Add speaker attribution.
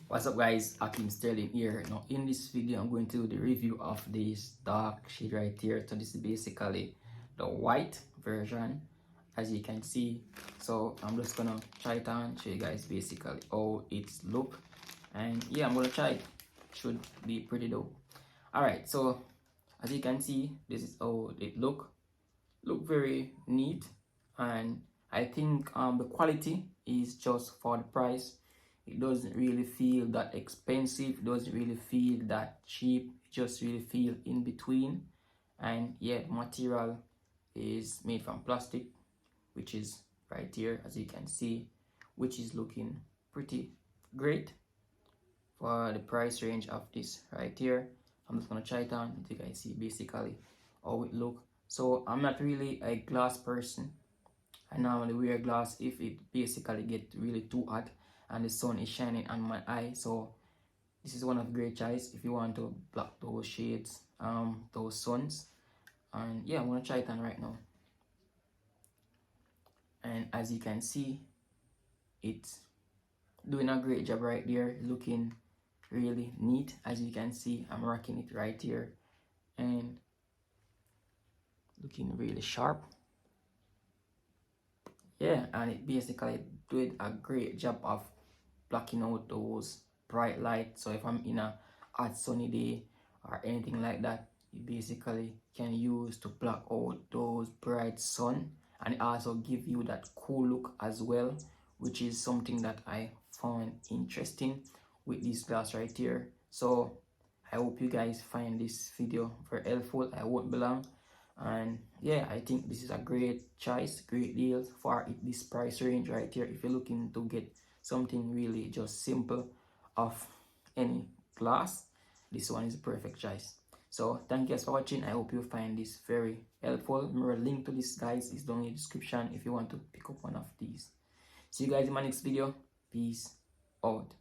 Speaker 1: What's up guys, Ackeem Sterling here. Now in this video I'm going to do the review of this dark shade right here. So this is basically the white version, as you can see. So I'm just gonna try it on, show you guys basically how it's look. And yeah, I'm gonna try it. Should be pretty dope. Alright, so as you can see, this is how it look very neat. And I think the quality is just for the price. It doesn't really feel that expensive, it doesn't really feel that cheap, it just really feel in between. And yeah, the material is made from plastic, which is right here, as you can see, which is looking pretty great for the price range of this right here. I'm just gonna try it on, you guys see basically how it look. So I'm not really a glass person. I normally wear glass if it basically get really too hot and the sun is shining on my eye. So this is one of the great choice if you want to block those shades, those suns. And yeah, I'm gonna try it on right now. And as you can see, it's doing a great job right there, looking really neat. As you can see, I'm rocking it right here and looking really sharp. Yeah, and it basically did a great job of blocking out those bright lights. So if I'm in a hot sunny day or anything like that, you basically can use to block out those bright sun, and it also give you that cool look as well, which is something that I found interesting with this glass right here. So I hope you guys find this video very helpful. I won't be long. And yeah, I think this is a great choice, great deal for this price range right here. If you're looking to get something really just simple of any glass, this one is a perfect choice. So thank you guys for watching. I hope you find this very helpful. Remember, link to this guys is down in the description if you want to pick up one of these. See you guys in my next video. Peace out.